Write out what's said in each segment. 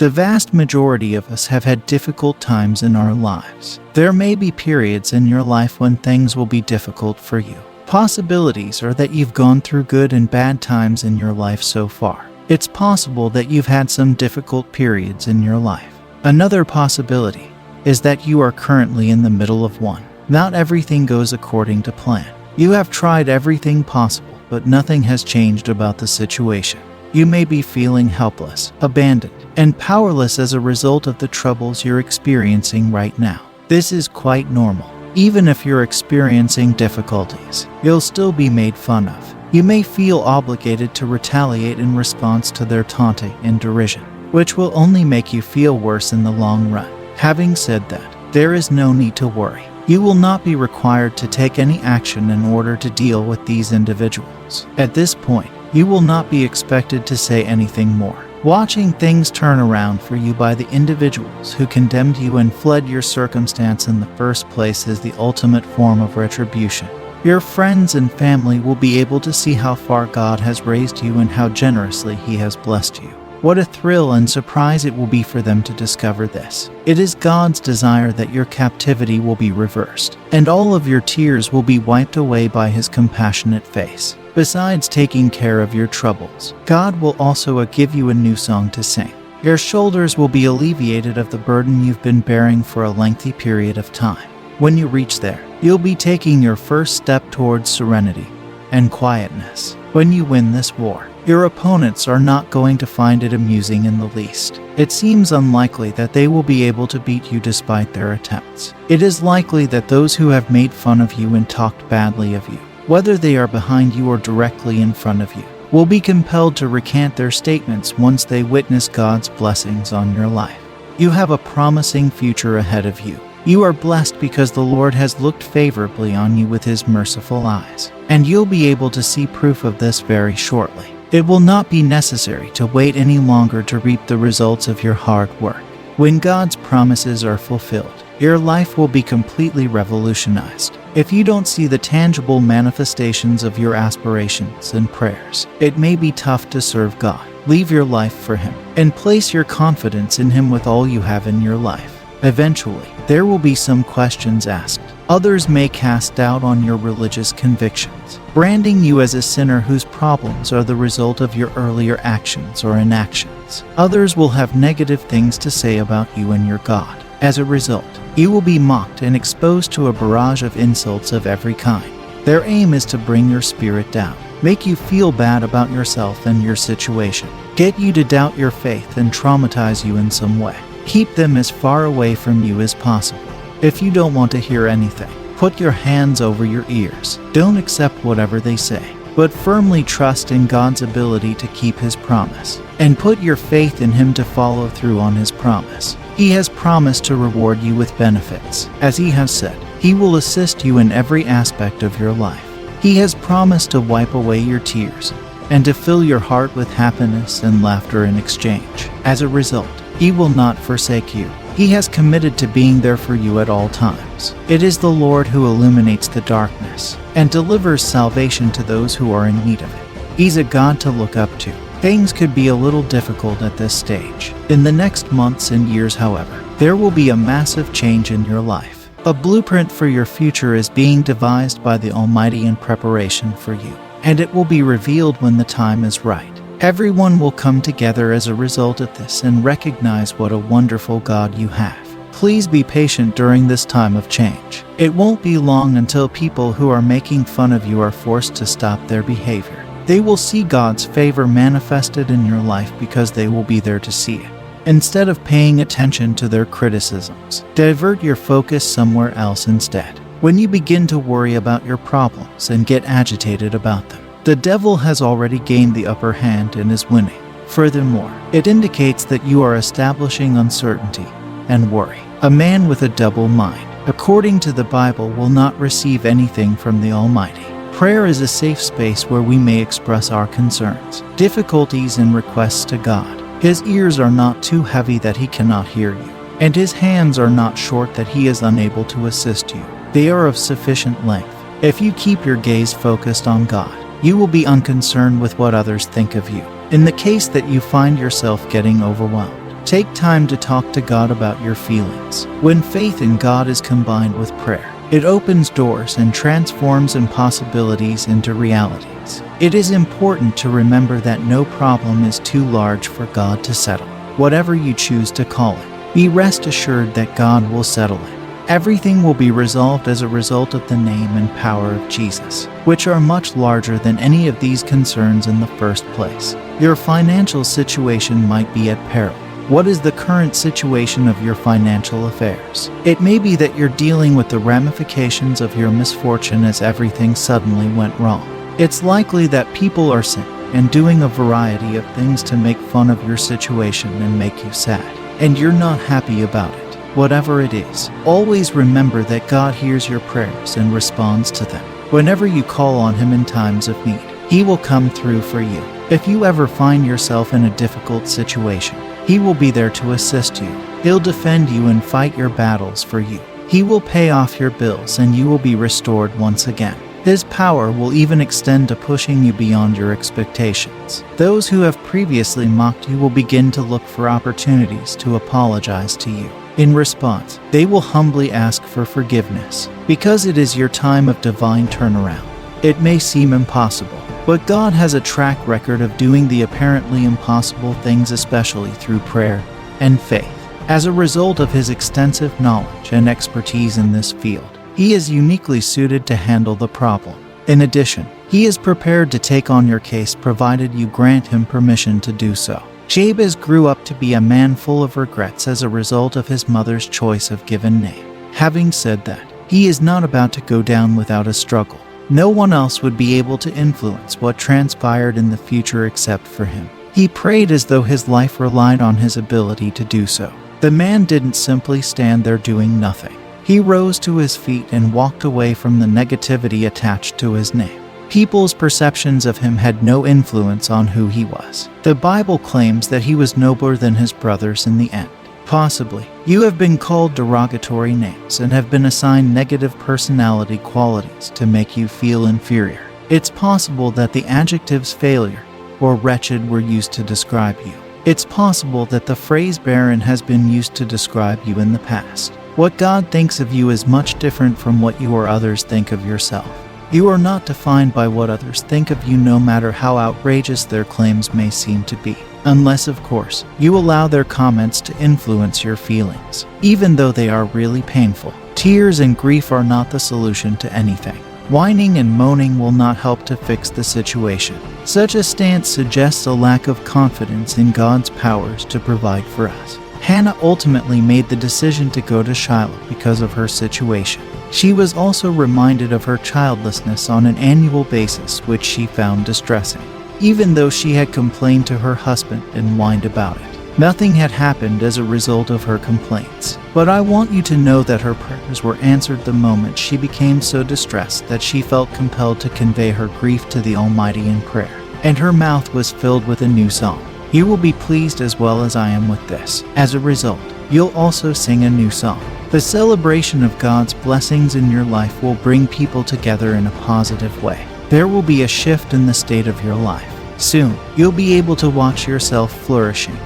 The vast majority of us have had difficult times in our lives. There may be periods in your life when things will be difficult for you. Possibilities are that you've gone through good and bad times in your life so far. It's possible that you've had some difficult periods in your life. Another possibility is that you are currently in the middle of one. Not everything goes according to plan. You have tried everything possible, but nothing has changed about the situation. You may be feeling helpless, abandoned, and powerless as a result of the troubles you're experiencing right now. This is quite normal. Even if you're experiencing difficulties, you'll still be made fun of. You may feel obligated to retaliate in response to their taunting and derision, which will only make you feel worse in the long run. Having said that, there is no need to worry. You will not be required to take any action in order to deal with these individuals. At this point, you will not be expected to say anything more. Watching things turn around for you by the individuals who condemned you and fled your circumstance in the first place is the ultimate form of retribution. Your friends and family will be able to see how far God has raised you and how generously He has blessed you. What a thrill and surprise it will be for them to discover this. It is God's desire that your captivity will be reversed, and all of your tears will be wiped away by His compassionate face. Besides taking care of your troubles, God will also give you a new song to sing. Your shoulders will be alleviated of the burden you've been bearing for a lengthy period of time. When you reach there, you'll be taking your first step towards serenity and quietness. When you win this war, your opponents are not going to find it amusing in the least. It seems unlikely that they will be able to beat you despite their attempts. It is likely that those who have made fun of you and talked badly of you, whether they are behind you or directly in front of you, will be compelled to recant their statements once they witness God's blessings on your life. You have a promising future ahead of you. You are blessed because the Lord has looked favorably on you with His merciful eyes, and you'll be able to see proof of this very shortly. It will not be necessary to wait any longer to reap the results of your hard work. When God's promises are fulfilled, your life will be completely revolutionized. If you don't see the tangible manifestations of your aspirations and prayers, it may be tough to serve God. Leave your life for Him, and place your confidence in Him with all you have in your life. Eventually, there will be some questions asked. Others may cast doubt on your religious convictions, branding you as a sinner whose problems are the result of your earlier actions or inactions. Others will have negative things to say about you and your God. As a result, you will be mocked and exposed to a barrage of insults of every kind. Their aim is to bring your spirit down, make you feel bad about yourself and your situation, get you to doubt your faith and traumatize you in some way. Keep them as far away from you as possible. If you don't want to hear anything, put your hands over your ears. Don't accept whatever they say, but firmly trust in God's ability to keep His promise, and put your faith in Him to follow through on His promise. He has promised to reward you with benefits. As He has said, He will assist you in every aspect of your life. He has promised to wipe away your tears and to fill your heart with happiness and laughter in exchange. As a result, He will not forsake you. He has committed to being there for you at all times. It is the Lord who illuminates the darkness and delivers salvation to those who are in need of it. He's a God to look up to. Things could be a little difficult at this stage. In the next months and years, however, there will be a massive change in your life. A blueprint for your future is being devised by the Almighty in preparation for you, and it will be revealed when the time is right. Everyone will come together as a result of this and recognize what a wonderful God you have. Please be patient during this time of change. It won't be long until people who are making fun of you are forced to stop their behavior. They will see God's favor manifested in your life because they will be there to see it. Instead of paying attention to their criticisms, divert your focus somewhere else instead. When you begin to worry about your problems and get agitated about them, the devil has already gained the upper hand and is winning. Furthermore, it indicates that you are establishing uncertainty and worry. A man with a double mind, according to the Bible, will not receive anything from the Almighty. Prayer is a safe space where we may express our concerns, difficulties, and requests to God. His ears are not too heavy that He cannot hear you, and His hands are not short that He is unable to assist you. They are of sufficient length. If you keep your gaze focused on God, you will be unconcerned with what others think of you. In the case that you find yourself getting overwhelmed, Take time to talk to God about your feelings. When faith in God is combined with prayer, it opens doors and transforms impossibilities into realities. It is important to remember that no problem is too large for God to settle. Whatever you choose to call it, be rest assured that God will settle it. Everything will be resolved as a result of the name and power of Jesus, which are much larger than any of these concerns in the first place. Your financial situation might be at peril. What is the current situation of your financial affairs? It may be that you're dealing with the ramifications of your misfortune as everything suddenly went wrong. It's likely that people are saying and doing a variety of things to make fun of your situation and make you sad, and you're not happy about it. Whatever it is, always remember that God hears your prayers and responds to them. Whenever you call on Him in times of need, He will come through for you. If you ever find yourself in a difficult situation, He will be there to assist you. He'll defend you and fight your battles for you. He will pay off your bills and you will be restored once again. His power will even extend to pushing you beyond your expectations. Those who have previously mocked you will begin to look for opportunities to apologize to you. In response, they will humbly ask for forgiveness, because it is your time of divine turnaround. It may seem impossible, but God has a track record of doing the apparently impossible things, especially through prayer and faith. As a result of His extensive knowledge and expertise in this field, He is uniquely suited to handle the problem. In addition, He is prepared to take on your case provided you grant Him permission to do so. Jabez grew up to be a man full of regrets as a result of his mother's choice of given name. Having said that, he is not about to go down without a struggle. No one else would be able to influence what transpired in the future except for him. He prayed as though his life relied on his ability to do so. The man didn't simply stand there doing nothing. He rose to his feet and walked away from the negativity attached to his name. People's perceptions of him had no influence on who he was. The Bible claims that he was nobler than his brothers in the end. Possibly, you have been called derogatory names and have been assigned negative personality qualities to make you feel inferior. It's possible that the adjectives failure or wretched were used to describe you. It's possible that the phrase barren has been used to describe you in the past. What God thinks of you is much different from what you or others think of yourself. You are not defined by what others think of you, no matter how outrageous their claims may seem to be. Unless, of course, you allow their comments to influence your feelings, even though they are really painful. Tears and grief are not the solution to anything. Whining and moaning will not help to fix the situation. Such a stance suggests a lack of confidence in God's powers to provide for us. Hannah ultimately made the decision to go to Shiloh because of her situation. She was also reminded of her childlessness on an annual basis, which she found distressing. Even though she had complained to her husband and whined about it, nothing had happened as a result of her complaints. But I want you to know that her prayers were answered the moment she became so distressed that she felt compelled to convey her grief to the Almighty in prayer, and her mouth was filled with a new song. You will be pleased as well as I am with this. As a result, you'll also sing a new song. The celebration of God's blessings in your life will bring people together in a positive way. There will be a shift in the state of your life. Soon, you'll be able to watch yourself flourishing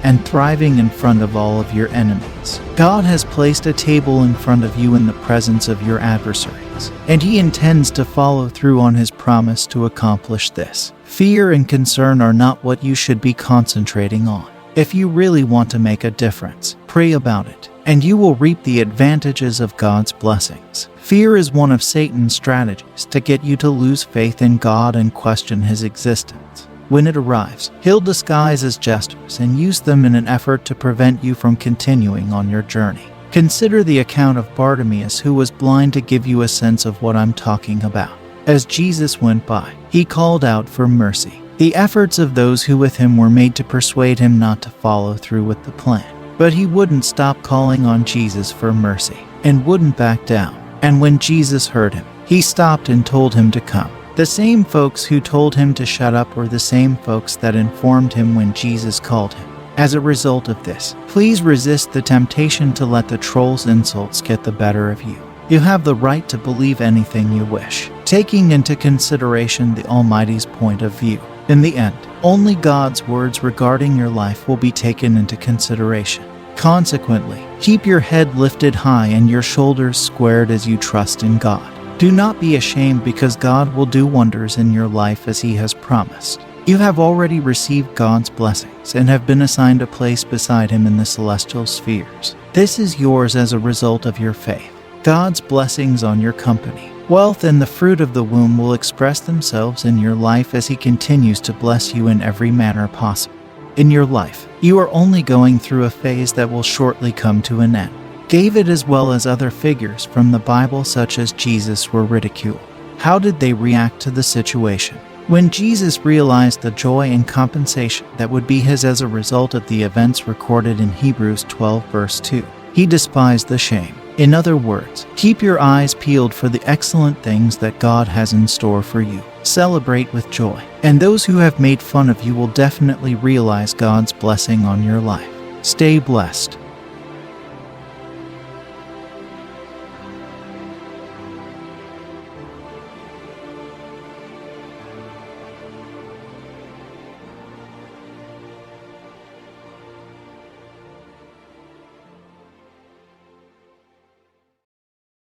and thriving in front of all of your enemies. God has placed a table in front of you in the presence of your adversaries, and He intends to follow through on His promise to accomplish this. Fear and concern are not what you should be concentrating on. If you really want to make a difference, pray about it, and you will reap the advantages of God's blessings. Fear is one of Satan's strategies to get you to lose faith in God and question His existence. When it arrives, he'll disguise as gestures and use them in an effort to prevent you from continuing on your journey. Consider the account of Bartimaeus, who was blind, to give you a sense of what I'm talking about. As Jesus went by, he called out for mercy. The efforts of those who with him were made to persuade him not to follow through with the plan. But he wouldn't stop calling on Jesus for mercy and wouldn't back down. And when Jesus heard him, he stopped and told him to come. The same folks who told him to shut up were the same folks that informed him when Jesus called him. As a result of this, please resist the temptation to let the troll's insults get the better of you. You have the right to believe anything you wish, taking into consideration the Almighty's point of view. In the end, only God's words regarding your life will be taken into consideration. Consequently, keep your head lifted high and your shoulders squared as you trust in God. Do not be ashamed, because God will do wonders in your life as He has promised. You have already received God's blessings and have been assigned a place beside Him in the celestial spheres. This is yours as a result of your faith. God's blessings on your company, wealth, and the fruit of the womb will express themselves in your life as He continues to bless you in every manner possible. In your life, you are only going through a phase that will shortly come to an end. David, as well as other figures from the Bible such as Jesus, were ridiculed. How did they react to the situation? When Jesus realized the joy and compensation that would be his as a result of the events recorded in Hebrews 12 verse 2, he despised the shame. In other words, keep your eyes peeled for the excellent things that God has in store for you. Celebrate with joy, and those who have made fun of you will definitely realize God's blessing on your life. Stay blessed.